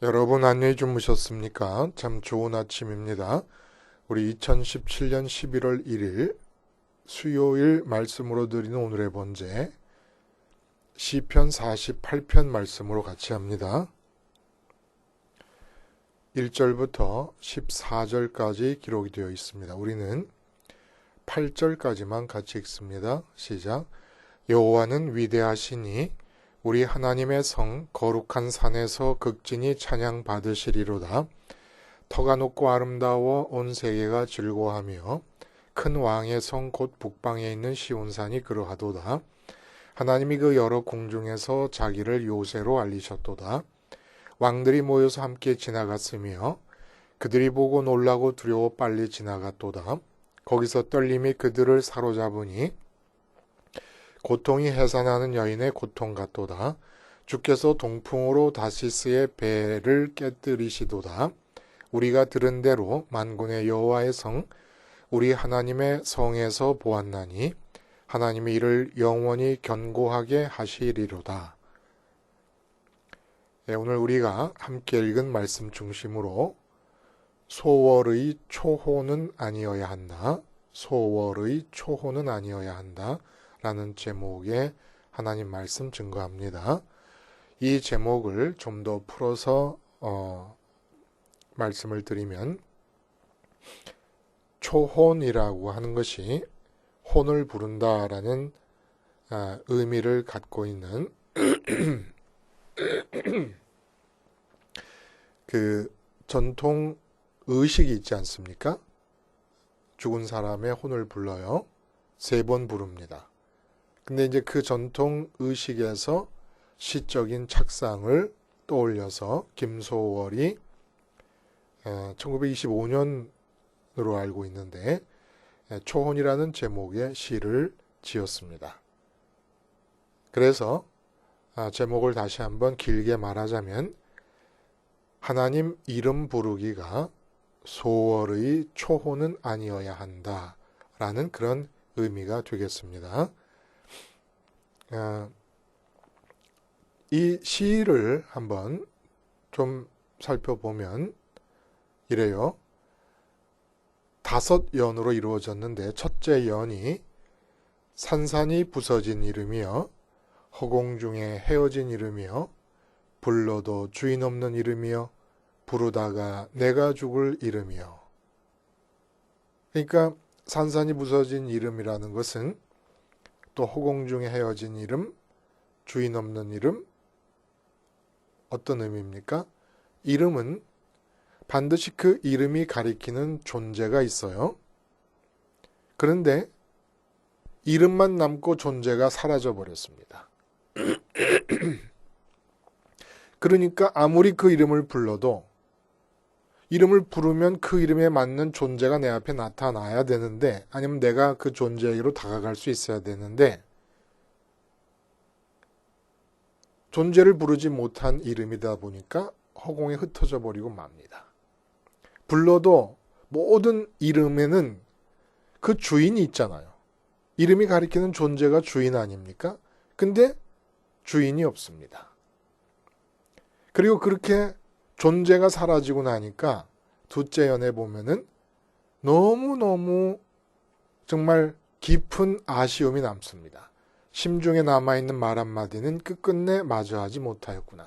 여러분 안녕히 주무셨습니까? 참 좋은 아침입니다. 우리 2017년 11월 1일 수요일 말씀으로 드리는 오늘의 번제 시편 48편 말씀으로 같이 합니다. 1절부터 14절까지 기록이 되어 있습니다. 우리는 8절까지만 같이 읽습니다. 시작. 여호와는 위대하시니 우리 하나님의 성 거룩한 산에서 극진히 찬양 받으시리로다. 터가 높고 아름다워 온 세계가 즐거워하며 큰 왕의 성 곧 북방에 있는 시온산이 그러하도다. 하나님이 그 여러 궁중에서 자기를 요새로 알리셨도다. 왕들이 모여서 함께 지나갔으며 그들이 보고 놀라고 두려워 빨리 지나갔도다. 거기서 떨림이 그들을 사로잡으니 고통이 해산하는 여인의 고통 같도다. 주께서 동풍으로 다시스의 배를 깨뜨리시도다. 우리가 들은 대로 만군의 여호와의 성 우리 하나님의 성에서 보았나니 하나님이 이를 영원히 견고하게 하시리로다. 오늘 우리가 함께 읽은 말씀 중심으로 소월의 초호는 아니어야 한다. 소월의 초호는 아니어야 한다. 라는 제목의 하나님 말씀 증거합니다. 이 제목을 좀 더 풀어서 말씀을 드리면 초혼이라고 하는 것이 혼을 부른다라는 의미를 갖고 있는 그 전통 의식이 있지 않습니까? 죽은 사람의 혼을 불러요. 3번 부릅니다. 근데 이제 그 전통 의식에서 시적인 착상을 떠올려서 김소월이 1925년으로 알고 있는데 초혼이라는 제목의 시를 지었습니다. 그래서 제목을 다시 한번 길게 말하자면 하나님 이름 부르기가 소월의 초혼은 아니어야 한다라는 그런 의미가 되겠습니다. 이 시를 한번 좀 살펴보면 이래요. 5연으로 이루어졌는데 첫째 연이 산산이 부서진 이름이요, 허공 중에 헤어진 이름이요, 불러도 주인 없는 이름이요, 부르다가 내가 죽을 이름이요. 그러니까 산산이 부서진 이름이라는 것은 또 허공 중에 헤어진 이름, 주인 없는 이름, 어떤 의미입니까? 이름은 반드시 그 이름이 가리키는 존재가 있어요. 그런데 이름만 남고 존재가 사라져 버렸습니다. 그러니까 아무리 그 이름을 불러도 이름을 부르면 그 이름에 맞는 존재가 내 앞에 나타나야 되는데, 아니면 내가 그 존재에게로 다가갈 수 있어야 되는데, 존재를 부르지 못한 이름이다 보니까 허공에 흩어져 버리고 맙니다. 불러도 모든 이름에는 그 주인이 있잖아요. 이름이 가리키는 존재가 주인 아닙니까? 근데 주인이 없습니다. 그리고 그렇게 존재가 사라지고 나니까 둘째 연에 보면은 너무너무 정말 깊은 아쉬움이 남습니다. 심중에 남아있는 말 한마디는 끝끝내 마주하지 못하였구나.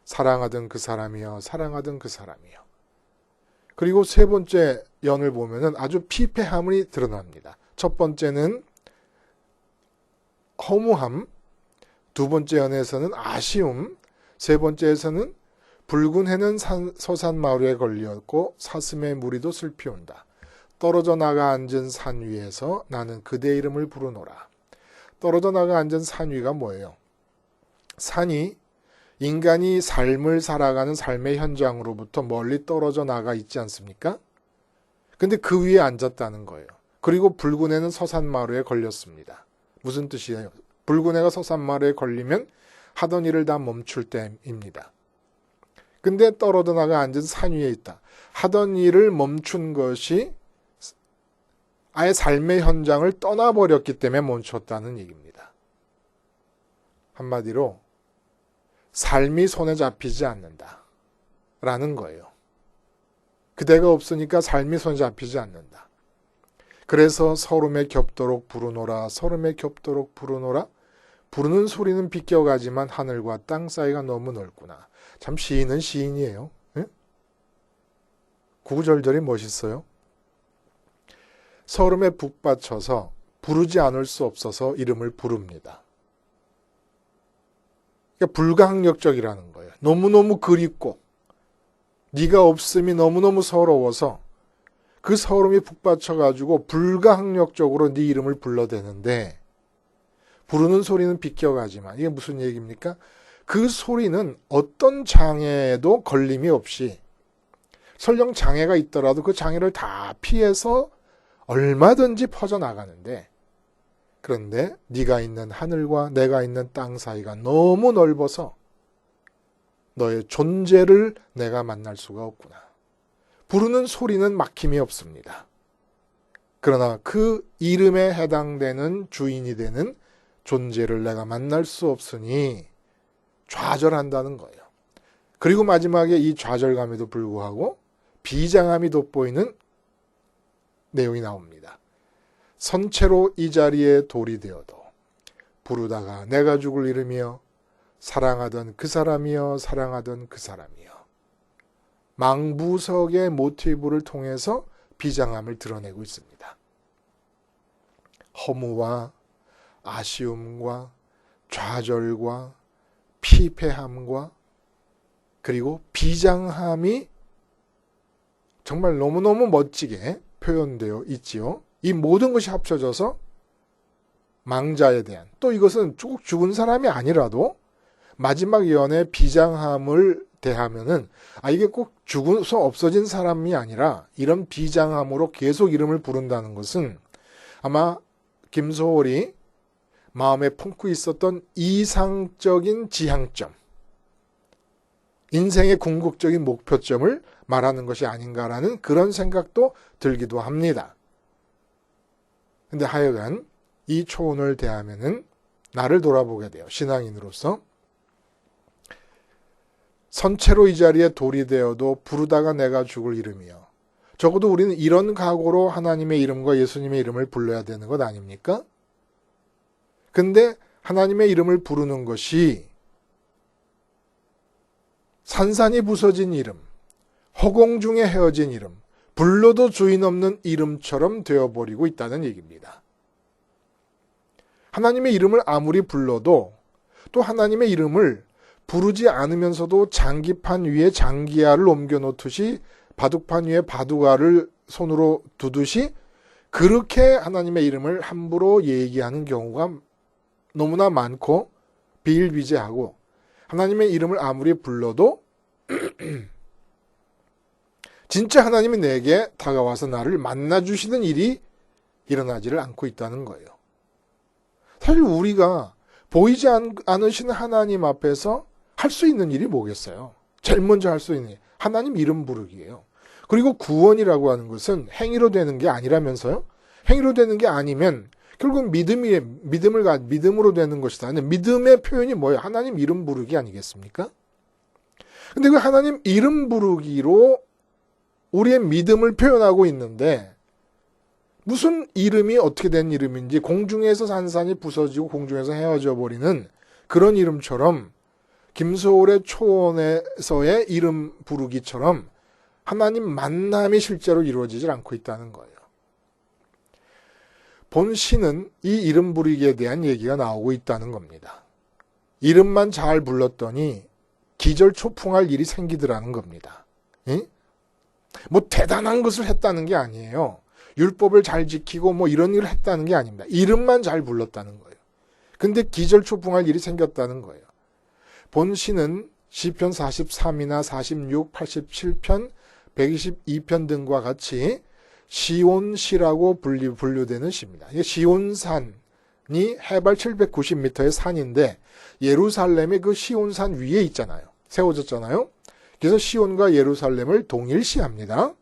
사랑하던 그 사람이여, 사랑하던 그 사람이여. 그리고 세 번째 연을 보면은 아주 피폐함이 드러납니다. 첫 번째는 허무함, 두 번째 연에서는 아쉬움, 세 번째에서는 붉은 해는 서산마루에 걸렸고 사슴의 무리도 슬피 온다. 떨어져 나가 앉은 산 위에서 나는 그대 이름을 부르노라. 떨어져 나가 앉은 산 위가 뭐예요? 산이 인간이 삶을 살아가는 삶의 현장으로부터 멀리 떨어져 나가 있지 않습니까? 근데 그 위에 앉았다는 거예요. 그리고 붉은 해는 서산마루에 걸렸습니다. 무슨 뜻이에요? 붉은 해가 서산마루에 걸리면 하던 일을 다 멈출 때입니다. 근데 떨어져 나가 앉은 산 위에 있다. 하던 일을 멈춘 것이 아예 삶의 현장을 떠나버렸기 때문에 멈췄다는 얘기입니다. 한마디로 삶이 손에 잡히지 않는다. 라는 거예요. 그대가 없으니까 삶이 손잡히지 않는다. 그래서 서름에 겹도록 부르노라, 서름에 겹도록 부르노라. 부르는 소리는 비껴가지만 하늘과 땅 사이가 너무 넓구나. 참 시인은 시인이에요. 예? 구구절절이 멋있어요. 서름에 북받쳐서 부르지 않을 수 없어서 이름을 부릅니다. 그러니까 불가항력적이라는 거예요. 너무너무 그립고 네가 없음이 너무너무 서러워서 그 서름이 북받쳐가지고 불가항력적으로 네 이름을 불러대는데 부르는 소리는 비껴가지만 이게 무슨 얘기입니까? 그 소리는 어떤 장애에도 걸림이 없이 설령 장애가 있더라도 그 장애를 다 피해서 얼마든지 퍼져나가는데 그런데 네가 있는 하늘과 내가 있는 땅 사이가 너무 넓어서 너의 존재를 내가 만날 수가 없구나. 부르는 소리는 막힘이 없습니다. 그러나 그 이름에 해당되는 주인이 되는 존재를 내가 만날 수 없으니 좌절한다는 거예요. 그리고 마지막에 이 좌절감에도 불구하고 비장함이 돋보이는 내용이 나옵니다. 선체로 이 자리에 돌이 되어도 부르다가 내가 죽을 이름이여 사랑하던 그 사람이여 사랑하던 그 사람이여. 망부석의 모티브를 통해서 비장함을 드러내고 있습니다. 허무와 아쉬움과 좌절과 피폐함과 그리고 비장함이 정말 너무너무 멋지게 표현되어 있지요. 이 모든 것이 합쳐져서 망자에 대한, 또 이것은 쭉 죽은 사람이 아니라도 마지막 예언의 비장함을 대하면은 이게 꼭 죽어서 없어진 사람이 아니라 이런 비장함으로 계속 이름을 부른다는 것은 아마 김소월이 마음에 품고 있었던 이상적인 지향점, 인생의 궁극적인 목표점을 말하는 것이 아닌가라는 그런 생각도 들기도 합니다. 근데 하여간 이 초혼을 대하면은 나를 돌아보게 돼요. 신앙인으로서. 선체로 이 자리에 돌이 되어도 부르다가 내가 죽을 이름이요. 적어도 우리는 이런 각오로 하나님의 이름과 예수님의 이름을 불러야 되는 것 아닙니까? 근데 하나님의 이름을 부르는 것이 산산이 부서진 이름, 허공 중에 헤어진 이름, 불러도 주인 없는 이름처럼 되어버리고 있다는 얘기입니다. 하나님의 이름을 아무리 불러도 또 하나님의 이름을 부르지 않으면서도 장기판 위에 장기야를 옮겨놓듯이 바둑판 위에 바둑알을 손으로 두듯이 그렇게 하나님의 이름을 함부로 얘기하는 경우가 너무나 많고 비일비재하고 하나님의 이름을 아무리 불러도 진짜 하나님이 내게 다가와서 나를 만나주시는 일이 일어나지를 않고 있다는 거예요. 사실 우리가 보이지 않으시는 하나님 앞에서 할 수 있는 일이 뭐겠어요? 제일 먼저 할 수 있는 일, 하나님 이름 부르기예요. 그리고 구원이라고 하는 것은 행위로 되는 게 아니라면서요? 행위로 되는 게 아니면 결국 믿음으로 되는 것이다. 근데 믿음의 표현이 뭐예요? 하나님 이름 부르기 아니겠습니까? 근데 그 하나님 이름 부르기로 우리의 믿음을 표현하고 있는데 무슨 이름이 어떻게 된 이름인지 공중에서 산산이 부서지고 공중에서 헤어져 버리는 그런 이름처럼 김소월의 초원에서의 이름 부르기처럼 하나님 만남이 실제로 이루어지질 않고 있다는 거예요. 본 시는 이 이름 부르기에 대한 얘기가 나오고 있다는 겁니다. 이름만 잘 불렀더니 기절초풍할 일이 생기더라는 겁니다. 뭐 대단한 것을 했다는 게 아니에요. 율법을 잘 지키고 뭐 이런 일을 했다는 게 아닙니다. 이름만 잘 불렀다는 거예요. 근데 기절초풍할 일이 생겼다는 거예요. 본 시는 시편 43이나 46, 87편, 122편 등과 같이 시온시라고 분류되는 시입니다. 시온산이 해발 790m의 산인데 예루살렘의 그 시온산 위에 있잖아요. 세워졌잖아요. 그래서 시온과 예루살렘을 동일시합니다.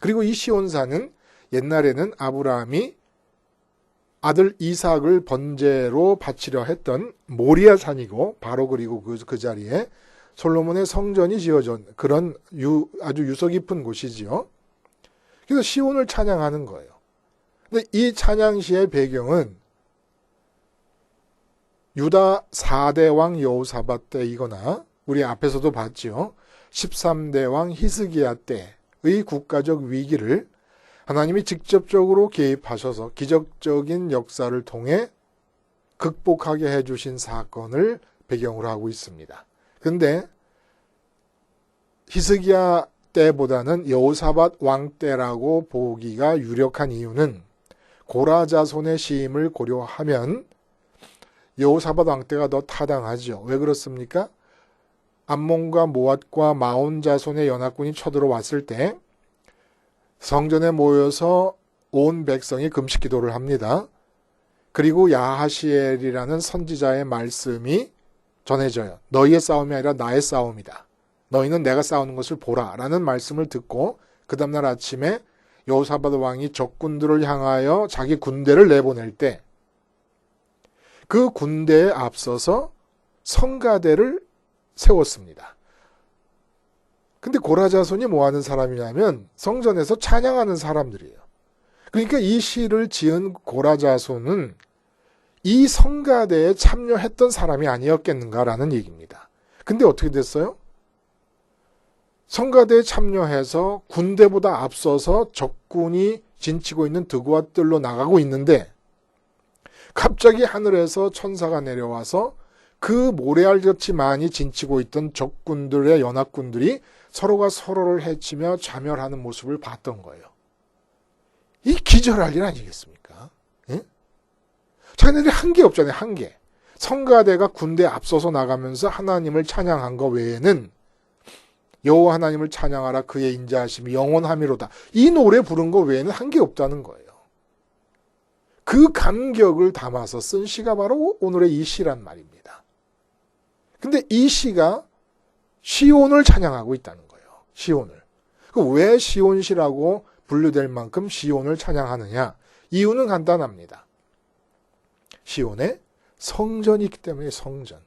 그리고 이 시온산은 옛날에는 아브라함이 아들 이삭을 번제로 바치려 했던 모리아 산이고 바로 그리고 그 자리에 솔로몬의 성전이 지어진 그런 아주 유서 깊은 곳이지요. 그래서 시온을 찬양하는 거예요. 근데 이 찬양시의 배경은 유다 4대 왕 여호사밧 때이거나 우리 앞에서도 봤죠. 13대 왕 히스기야 때의 국가적 위기를 하나님이 직접적으로 개입하셔서 기적적인 역사를 통해 극복하게 해주신 사건을 배경으로 하고 있습니다. 그런데 히스기야 때보다는 여호사밧 왕 때라고 보기가 유력한 이유는 고라 자손의 시임을 고려하면 여호사밧 왕 때가 더 타당하죠. 왜 그렇습니까? 암몬과 모압과 마온 자손의 연합군이 쳐들어왔을 때 성전에 모여서 온 백성이 금식 기도를 합니다. 그리고 야하시엘이라는 선지자의 말씀이 전해져요. 너희의 싸움이 아니라 나의 싸움이다. 너희는 내가 싸우는 것을 보라 라는 말씀을 듣고 그 다음날 아침에 여호사밧 왕이 적군들을 향하여 자기 군대를 내보낼 때 그 군대에 앞서서 성가대를 세웠습니다. 근데 고라 자손이 뭐 하는 사람이냐면 성전에서 찬양하는 사람들이에요. 그러니까 이 시를 지은 고라 자손은 이 성가대에 참여했던 사람이 아니었겠는가라는 얘기입니다. 근데 어떻게 됐어요? 성가대에 참여해서 군대보다 앞서서 적군이 진치고 있는 드고와 뜰로 나가고 있는데 갑자기 하늘에서 천사가 내려와서 그 모래알같이 많이 진치고 있던 적군들의 연합군들이 서로가 서로를 해치며 자멸하는 모습을 봤던 거예요. 이 기절할 일 아니겠습니까? 예? 자기네들이 한 게 없잖아요. 한 게. 성가대가 군대에 앞서서 나가면서 하나님을 찬양한 거 외에는 여호와 하나님을 찬양하라 그의 인자하심이 영원하미로다. 이 노래 부른 거 외에는 한 게 없다는 거예요. 그 감격을 담아서 쓴 시가 바로 오늘의 이 시란 말입니다. 근데 이 시가 시온을 찬양하고 있다는 거예요. 시온을. 왜 시온시라고 분류될 만큼 시온을 찬양하느냐? 이유는 간단합니다. 시온에 성전이 있기 때문에 성전.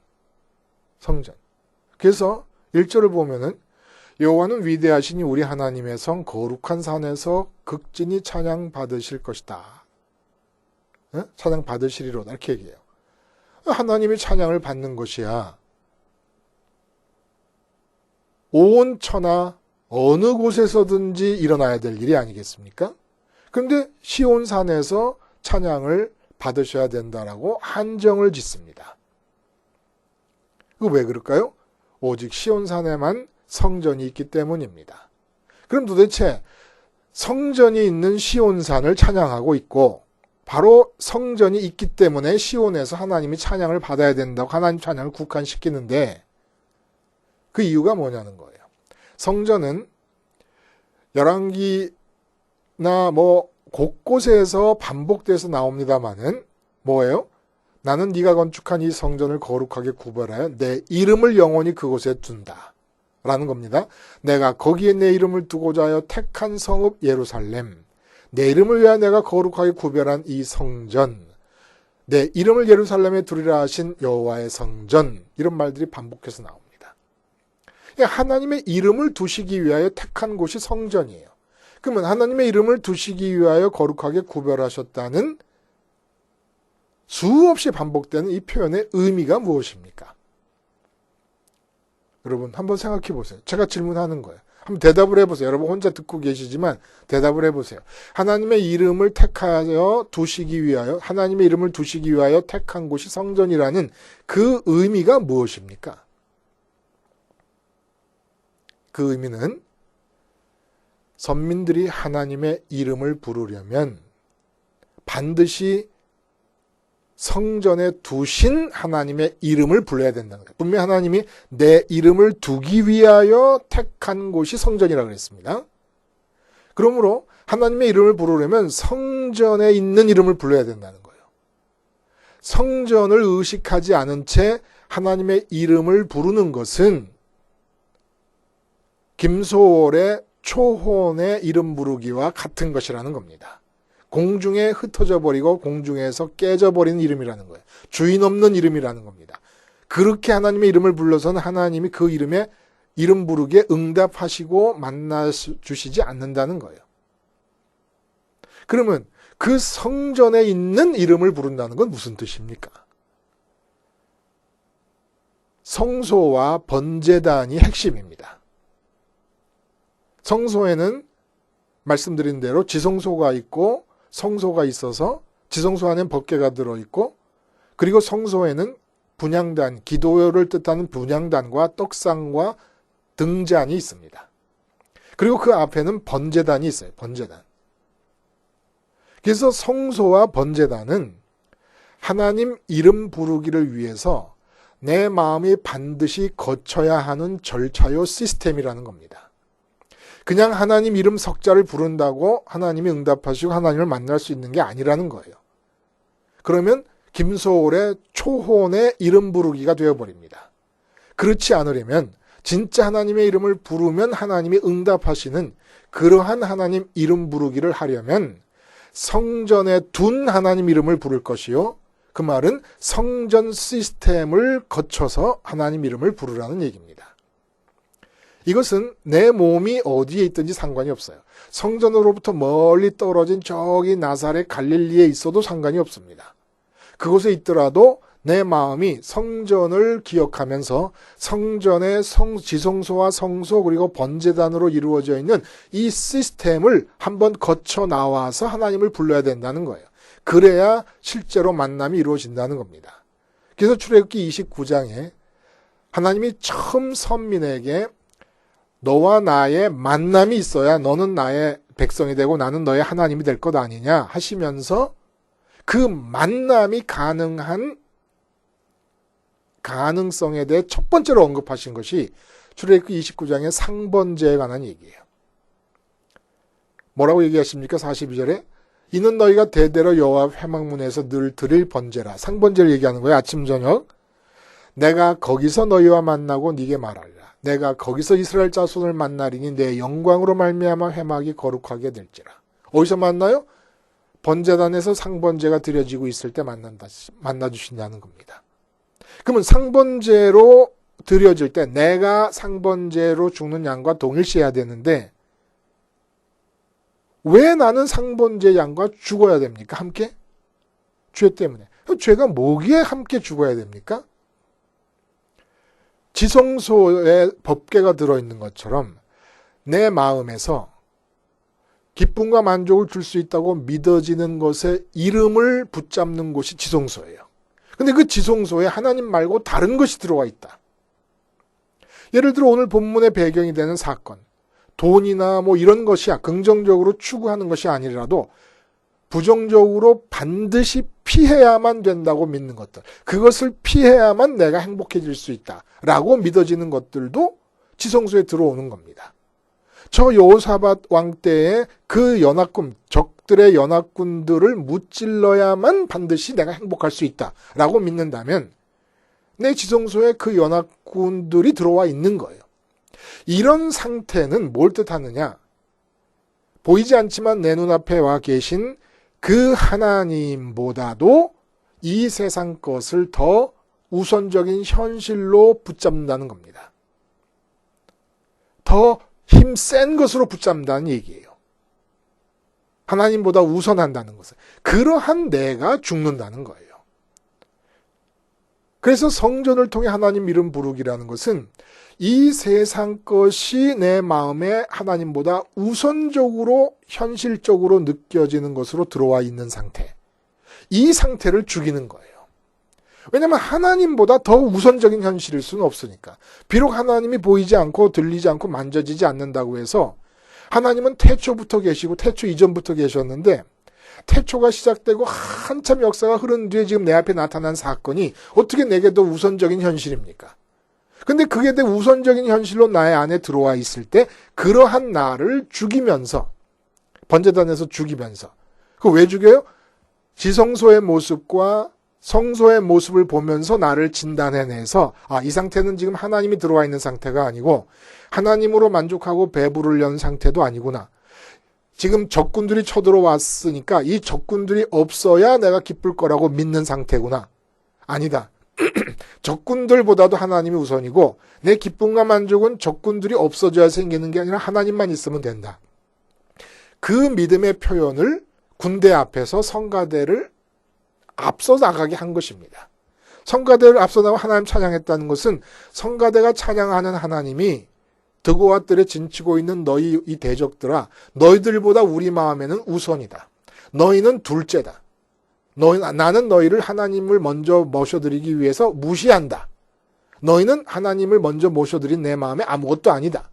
그래서 1절을 보면은 여호와는 위대하시니 우리 하나님의 성 거룩한 산에서 극진히 찬양 받으실 것이다. 찬양 받으시리로다 이렇게 얘기해요. 하나님이 찬양을 받는 것이야. 온 천하 어느 곳에서든지 일어나야 될 일이 아니겠습니까? 그런데 시온산에서 찬양을 받으셔야 된다라고 한정을 짓습니다. 왜 그럴까요? 오직 시온산에만 성전이 있기 때문입니다. 그럼 도대체 성전이 있는 시온산을 찬양하고 있고 바로 성전이 있기 때문에 시온에서 하나님이 찬양을 받아야 된다고 하나님 찬양을 국한시키는데 그 이유가 뭐냐는 거예요. 성전은 열왕기나 곳곳에서 반복돼서 나옵니다마는 뭐예요? 나는 네가 건축한 이 성전을 거룩하게 구별하여 내 이름을 영원히 그곳에 둔다. 라는 겁니다. 내가 거기에 내 이름을 두고자 하여 택한 성읍 예루살렘. 내 이름을 위하여 내가 거룩하게 구별한 이 성전. 내 이름을 예루살렘에 두리라 하신 여호와의 성전. 이런 말들이 반복해서 나옵니다. 하나님의 이름을 두시기 위하여 택한 곳이 성전이에요. 그러면 하나님의 이름을 두시기 위하여 거룩하게 구별하셨다는 수없이 반복되는 이 표현의 의미가 무엇입니까? 여러분 한번 생각해 보세요. 제가 질문하는 거예요. 한번 대답을 해보세요. 여러분 혼자 듣고 계시지만 대답을 해보세요. 하나님의 이름을 택하여 두시기 위하여 하나님의 이름을 두시기 위하여 택한 곳이 성전이라는 그 의미가 무엇입니까? 그 의미는 선민들이 하나님의 이름을 부르려면 반드시 성전에 두신 하나님의 이름을 불러야 된다는 거예요. 분명히 하나님이 내 이름을 두기 위하여 택한 곳이 성전이라고 그랬습니다. 그러므로 하나님의 이름을 부르려면 성전에 있는 이름을 불러야 된다는 거예요. 성전을 의식하지 않은 채 하나님의 이름을 부르는 것은 김소월의 초혼의 이름 부르기와 같은 것이라는 겁니다. 공중에 흩어져 버리고 공중에서 깨져 버리는 이름이라는 거예요. 주인 없는 이름이라는 겁니다. 그렇게 하나님의 이름을 불러서는 하나님이 그 이름에 이름 부르기에 응답하시고 만나주시지 않는다는 거예요. 그러면 그 성전에 있는 이름을 부른다는 건 무슨 뜻입니까? 성소와 번제단이 핵심입니다. 성소에는 말씀드린 대로 지성소가 있고 성소가 있어서 지성소 안에는 법궤가 들어있고 그리고 성소에는 분향단, 기도를 뜻하는 분향단과 떡상과 등잔이 있습니다. 그리고 그 앞에는 번제단이 있어요. 번제단. 그래서 성소와 번제단은 하나님 이름 부르기를 위해서 내 마음이 반드시 거쳐야 하는 절차요 시스템이라는 겁니다. 그냥 하나님 이름 석자를 부른다고 하나님이 응답하시고 하나님을 만날 수 있는 게 아니라는 거예요. 그러면 김소월의 초혼의 이름 부르기가 되어버립니다. 그렇지 않으려면 진짜 하나님의 이름을 부르면 하나님이 응답하시는 그러한 하나님 이름 부르기를 하려면 성전에 둔 하나님 이름을 부를 것이요. 그 말은 성전 시스템을 거쳐서 하나님 이름을 부르라는 얘기입니다. 이것은 내 몸이 어디에 있든지 상관이 없어요. 성전으로부터 멀리 떨어진 저기 나사렛 갈릴리에 있어도 상관이 없습니다. 그곳에 있더라도 내 마음이 성전을 기억하면서 성전의 지성소와 성소 그리고 번제단으로 이루어져 있는 이 시스템을 한번 거쳐 나와서 하나님을 불러야 된다는 거예요. 그래야 실제로 만남이 이루어진다는 겁니다. 그래서 출애굽기 29장에 하나님이 처음 선민에게 너와 나의 만남이 있어야 너는 나의 백성이 되고 나는 너의 하나님이 될 것 아니냐 하시면서 그 만남이 가능한 가능성에 대해 첫 번째로 언급하신 것이 출애굽기 29장의 상번제에 관한 얘기예요. 뭐라고 얘기하십니까? 42절에 이는 너희가 대대로 여호와 회막문에서 늘 드릴 번제라. 상번제를 얘기하는 거예요. 아침 저녁. 내가 거기서 너희와 만나고 네게 말하리라. 내가 거기서 이스라엘 자손을 만나리니 내 영광으로 말미암아 회막이 거룩하게 될지라. 어디서 만나요? 번제단에서 상번제가 드려지고 있을 때 만나주신다는 겁니다. 그러면 상번제로 드려질 때 내가 상번제로 죽는 양과 동일시해야 되는데 왜 나는 상번제 양과 죽어야 됩니까? 함께? 죄 때문에. 죄가 뭐기에 함께 죽어야 됩니까? 지성소에 법궤가 들어있는 것처럼 내 마음에서 기쁨과 만족을 줄 수 있다고 믿어지는 것에 이름을 붙잡는 곳이 지성소예요. 근데 그 지성소에 하나님 말고 다른 것이 들어와 있다. 예를 들어 오늘 본문의 배경이 되는 사건, 돈이나 뭐 이런 것이야 긍정적으로 추구하는 것이 아니라도 부정적으로 반드시 피해야만 된다고 믿는 것들, 그것을 피해야만 내가 행복해질 수 있다라고 믿어지는 것들도 지성소에 들어오는 겁니다. 저 여호사밧 왕 때의 그 연합군, 적들의 연합군들을 무찔러야만 반드시 내가 행복할 수 있다라고 믿는다면 내 지성소에 그 연합군들이 들어와 있는 거예요. 이런 상태는 뭘 뜻하느냐? 보이지 않지만 내 눈앞에 와 계신 그 하나님보다도 이 세상 것을 더 우선적인 현실로 붙잡는다는 겁니다. 더 힘센 것으로 붙잡는다는 얘기예요. 하나님보다 우선한다는 것은. 그러한 내가 죽는다는 거예요. 그래서 성전을 통해 하나님 이름 부르기라는 것은 이 세상 것이 내 마음에 하나님보다 우선적으로 현실적으로 느껴지는 것으로 들어와 있는 상태. 이 상태를 죽이는 거예요. 왜냐하면 하나님보다 더 우선적인 현실일 수는 없으니까. 비록 하나님이 보이지 않고 들리지 않고 만져지지 않는다고 해서 하나님은 태초부터 계시고 태초 이전부터 계셨는데 태초가 시작되고 한참 역사가 흐른 뒤에 지금 내 앞에 나타난 사건이 어떻게 내게 더 우선적인 현실입니까? 근데 그게 더 우선적인 현실로 나의 안에 들어와 있을 때 그러한 나를 죽이면서 번제단에서 죽이면서 그 왜 죽여요? 지성소의 모습과 성소의 모습을 보면서 나를 진단해내서 이 상태는 지금 하나님이 들어와 있는 상태가 아니고 하나님으로 만족하고 배부르려는 상태도 아니구나. 지금 적군들이 쳐들어왔으니까 이 적군들이 없어야 내가 기쁠 거라고 믿는 상태구나. 아니다. 적군들보다도 하나님이 우선이고 내 기쁨과 만족은 적군들이 없어져야 생기는 게 아니라 하나님만 있으면 된다. 그 믿음의 표현을 군대 앞에서 성가대를 앞서 나가게 한 것입니다. 성가대를 앞서 나가 하나님 찬양했다는 것은 성가대가 찬양하는 하나님이 드고와 뜰에 진치고 있는 너희 이 대적들아, 너희들보다 우리 마음에는 우선이다. 너희는 둘째다. 나는 너희를 하나님을 먼저 모셔드리기 위해서 무시한다. 너희는 하나님을 먼저 모셔드린 내 마음에 아무것도 아니다.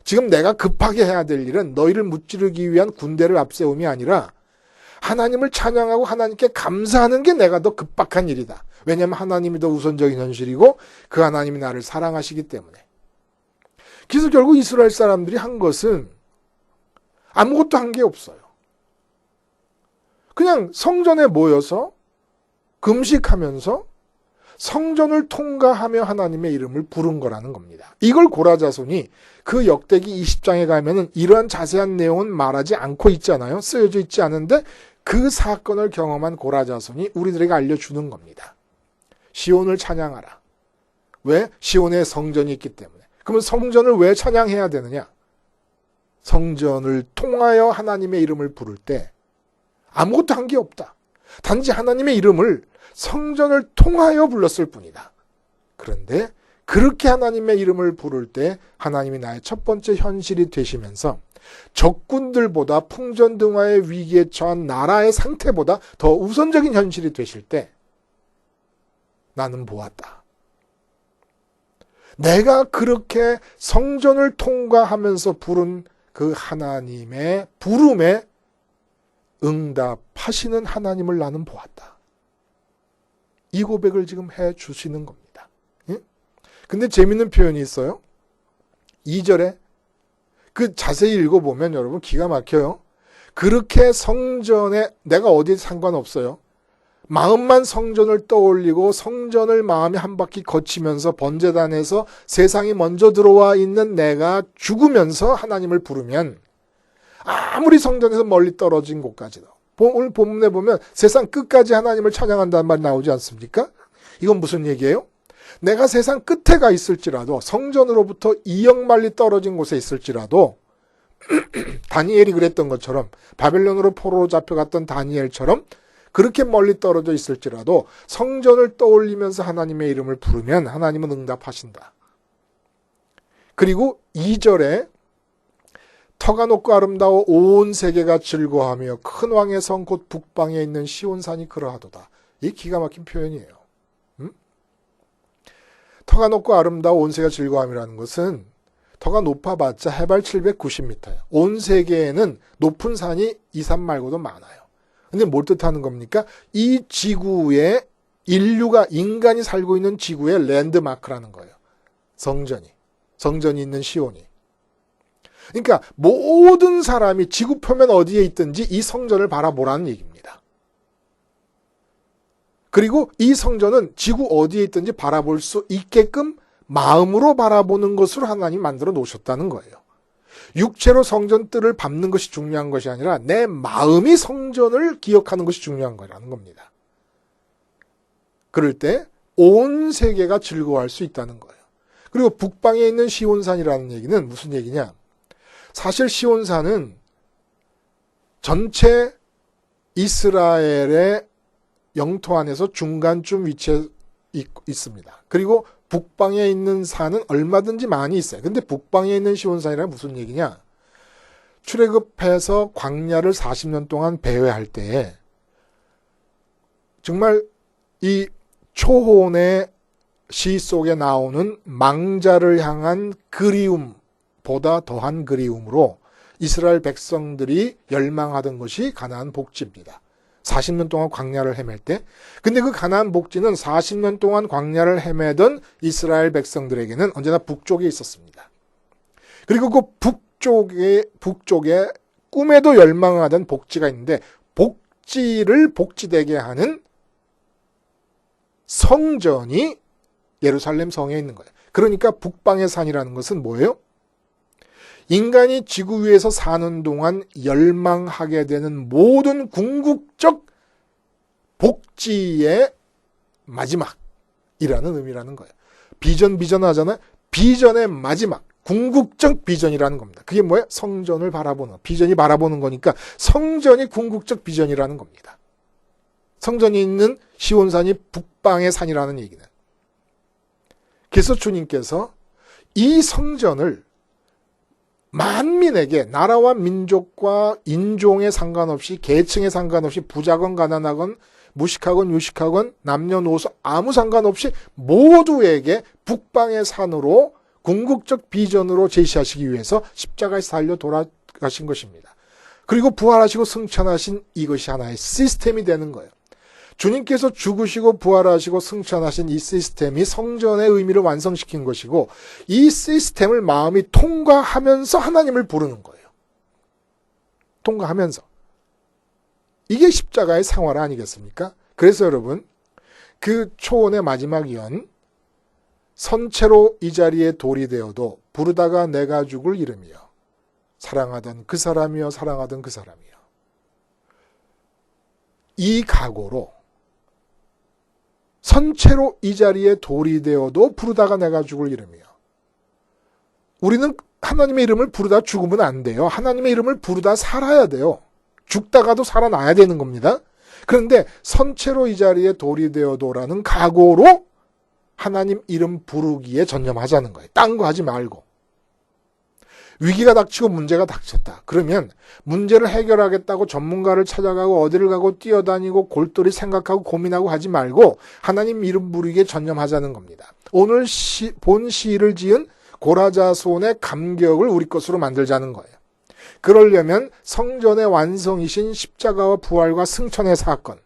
지금 내가 급하게 해야 될 일은 너희를 무찌르기 위한 군대를 앞세움이 아니라 하나님을 찬양하고 하나님께 감사하는 게 내가 더 급박한 일이다. 왜냐하면 하나님이 더 우선적인 현실이고 그 하나님이 나를 사랑하시기 때문에. 그래서 결국 이스라엘 사람들이 한 것은 아무것도 한 게 없어요. 그냥 성전에 모여서 금식하면서 성전을 통과하며 하나님의 이름을 부른 거라는 겁니다. 이걸 고라자손이 그 역대기 20장에 가면은 이러한 자세한 내용은 말하지 않고 있잖아요. 쓰여져 있지 않은데 그 사건을 경험한 고라자손이 우리들에게 알려주는 겁니다. 시온을 찬양하라. 왜? 시온에 성전이 있기 때문에. 그러면 성전을 왜 찬양해야 되느냐? 성전을 통하여 하나님의 이름을 부를 때 아무것도 한 게 없다. 단지 하나님의 이름을 성전을 통하여 불렀을 뿐이다. 그런데 그렇게 하나님의 이름을 부를 때 하나님이 나의 첫 번째 현실이 되시면서 적군들보다 풍전등화의 위기에 처한 나라의 상태보다 더 우선적인 현실이 되실 때 나는 보았다. 내가 그렇게 성전을 통과하면서 부른 그 하나님의 부름에 응답하시는 하나님을 나는 보았다. 이 고백을 지금 해 주시는 겁니다. 근데 재밌는 표현이 있어요. 2절에 그 자세히 읽어보면 여러분 기가 막혀요. 그렇게 성전에 내가 어디 상관없어요. 마음만 성전을 떠올리고 성전을 마음에 한 바퀴 거치면서 번제단에서 세상이 먼저 들어와 있는 내가 죽으면서 하나님을 부르면 아무리 성전에서 멀리 떨어진 곳까지도 오늘 본문에 보면 세상 끝까지 하나님을 찬양한다는 말이 나오지 않습니까? 이건 무슨 얘기예요? 내가 세상 끝에 가 있을지라도 성전으로부터 2억 마일리 떨어진 곳에 있을지라도 다니엘이 그랬던 것처럼 바벨론으로 포로로 잡혀갔던 다니엘처럼 그렇게 멀리 떨어져 있을지라도 성전을 떠올리면서 하나님의 이름을 부르면 하나님은 응답하신다. 그리고 2절에 터가 높고 아름다워 온 세계가 즐거워하며 큰 왕의 성 곧 북방에 있는 시온산이 그러하도다. 이 기가 막힌 표현이에요. 터가 높고 아름다워 온 세계가 즐거워함이라는 것은 터가 높아봤자 해발 790m예요. 온 세계에는 높은 산이 이 산 말고도 많아요. 근데 뭘 뜻하는 겁니까? 이 지구에 인간이 살고 있는 지구의 랜드마크라는 거예요. 성전이 있는 시온이. 그러니까 모든 사람이 지구 표면 어디에 있든지 이 성전을 바라보라는 얘기입니다. 그리고 이 성전은 지구 어디에 있든지 바라볼 수 있게끔 마음으로 바라보는 것으로 하나님이 만들어 놓으셨다는 거예요. 육체로 성전 뜰을 밟는 것이 중요한 것이 아니라 내 마음이 성전을 기억하는 것이 중요한 거라는 겁니다. 그럴 때 온 세계가 즐거워할 수 있다는 거예요. 그리고 북방에 있는 시온산이라는 얘기는 무슨 얘기냐? 사실 시온산은 전체 이스라엘의 영토 안에서 중간쯤 위치해 있습니다. 그리고 북방에 있는 산은 얼마든지 많이 있어요. 근데 북방에 있는 시온산이란 무슨 얘기냐? 출애굽해서 광야를 40년 동안 배회할 때에 정말 이 초혼의 시 속에 나오는 망자를 향한 그리움보다 더한 그리움으로 이스라엘 백성들이 열망하던 것이 가나안 복지입니다. 40년 동안 광야를 헤맬 때. 근데 그 가나안 복지는 40년 동안 광야를 헤매던 이스라엘 백성들에게는 언제나 북쪽에 있었습니다. 그리고 그 북쪽에 꿈에도 열망하던 복지가 있는데 복지를 복지되게 하는 성전이 예루살렘 성에 있는 거예요. 그러니까 북방의 산이라는 것은 뭐예요? 인간이 지구 위에서 사는 동안 열망하게 되는 모든 궁극적 복지의 마지막, 의미라는 거예요. 비전 하잖아요. 비전의 마지막 궁극적 비전이라는 겁니다. 그게 뭐예요? 성전을 바라보는, 비전이 바라보는 거니까 성전이 궁극적 비전이라는 겁니다. 성전이 있는 시온산이 북방의 산이라는 얘기는. 그래서 주님께서 이 성전을 만민에게, 나라와 민족과 인종에 상관없이, 계층에 상관없이, 부자건 가난하건 무식하건 유식하건 남녀노소 아무 상관없이 모두에게 북방의 산으로 궁극적 비전으로 제시하시기 위해서 십자가에서 달려 돌아가신 것입니다. 그리고 부활하시고 승천하신 이것이 하나의 시스템이 되는 거예요. 주님께서 죽으시고 부활하시고 승천하신 이 시스템이 성전의 의미를 완성시킨 것이고, 이 시스템을 마음이 통과하면서 하나님을 부르는 거예요. 통과하면서. 이게 십자가의 생활 아니겠습니까? 그래서 여러분, 그 초원의 마지막 연, 선체로 이 자리에 돌이 되어도 부르다가 내가 죽을 이름이여, 사랑하던 그 사람이여, 사랑하던 그 사람이여. 이 각오로 선체로 이 자리에 돌이 되어도 부르다가 내가 죽을 이름이여. 우리는 하나님의 이름을 부르다 죽으면 안 돼요. 하나님의 이름을 부르다 살아야 돼요. 죽다가도 살아나야 되는 겁니다. 그런데 선체로 이 자리에 돌이 되어도라는 각오로 하나님 이름 부르기에 전념하자는 거예요. 딴 거 하지 말고. 위기가 닥치고 문제가 닥쳤다. 그러면 문제를 해결하겠다고 전문가를 찾아가고 어디를 가고 뛰어다니고 골똘히 생각하고 고민하고 하지 말고 하나님 이름 부르기에 전념하자는 겁니다. 오늘 본 시를 지은 고라자손의 감격을 우리 것으로 만들자는 거예요. 그러려면 성전의 완성이신 십자가와 부활과 승천의 사건,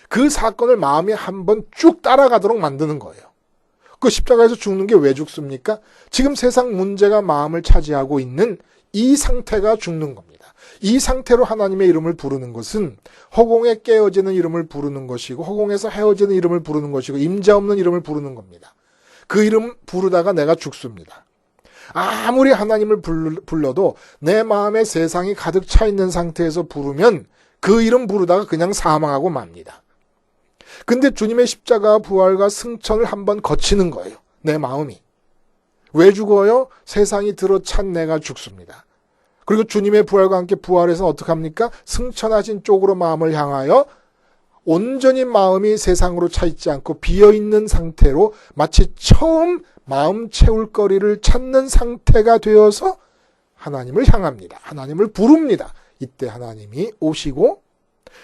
그 사건을 마음에 한번 쭉 따라가도록 만드는 거예요. 그 십자가에서 죽는 게 왜 죽습니까? 지금 세상 문제가 마음을 차지하고 있는 이 상태가 죽는 겁니다. 이 상태로 하나님의 이름을 부르는 것은 허공에 깨어지는 이름을 부르는 것이고, 허공에서 헤어지는 이름을 부르는 것이고, 임자 없는 이름을 부르는 겁니다. 그 이름 부르다가 내가 죽습니다. 아무리 하나님을 불러도 내 마음에 세상이 가득 차 있는 상태에서 부르면 그 이름 부르다가 그냥 사망하고 맙니다. 근데 주님의 십자가 부활과 승천을 한번 거치는 거예요. 내 마음이. 왜 죽어요? 세상이 들어찬 내가 죽습니다. 그리고 주님의 부활과 함께 부활해서 어떻게 합니까? 승천하신 쪽으로 마음을 향하여 온전히 마음이 세상으로 차 있지 않고 비어있는 상태로 마치 처음 마음 채울 거리를 찾는 상태가 되어서 하나님을 향합니다. 하나님을 부릅니다. 이때 하나님이 오시고,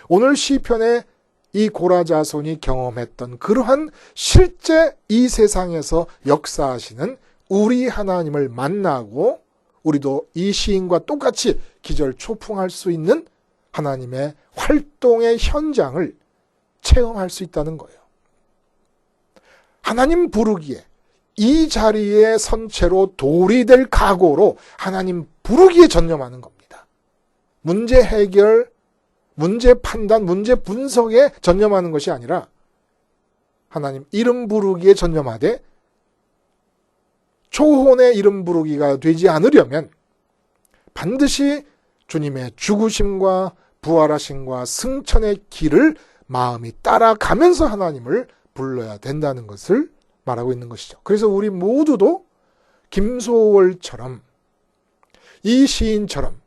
오늘 시편에 이 고라자손이 경험했던 그러한 실제 이 세상에서 역사하시는 우리 하나님을 만나고, 우리도 이 시인과 똑같이 기절초풍할 수 있는 하나님의 활동의 현장을 체험할 수 있다는 거예요. 하나님 부르기에, 이 자리에 선체로 돌이 될 각오로 하나님 부르기에 전념하는 겁니다. 문제 해결, 문제 판단, 문제 분석에 전념하는 것이 아니라 하나님 이름 부르기에 전념하되, 초혼의 이름 부르기가 되지 않으려면 반드시 주님의 죽으심과 부활하심과 승천의 길을 마음이 따라가면서 하나님을 불러야 된다는 것을 말하고 있는 것이죠. 그래서 우리 모두도 김소월처럼, 이 시인처럼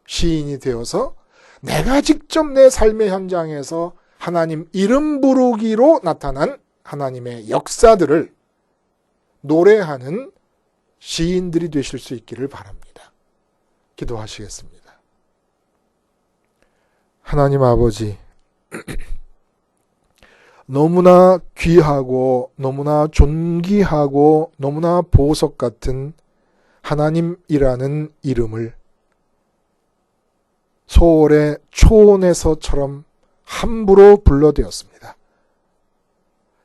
시인이 되어서 내가 직접 내 삶의 현장에서 하나님 이름 부르기로 나타난 하나님의 역사들을 노래하는 시인들이 되실 수 있기를 바랍니다. 기도하시겠습니다. 하나님 아버지, 너무나 귀하고 너무나 존귀하고 너무나 보석 같은 하나님이라는 이름을 소월의 초원에서처럼 함부로 불러대었습니다.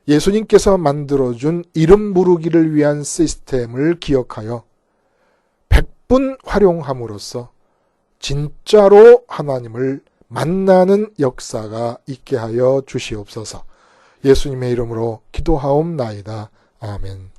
예수님께서 만들어준 이름 부르기를 위한 시스템을 기억하여 100분 활용함으로써 진짜로 하나님을 만나는 역사가 있게 하여 주시옵소서. 예수님의 이름으로 기도하옵나이다. 아멘.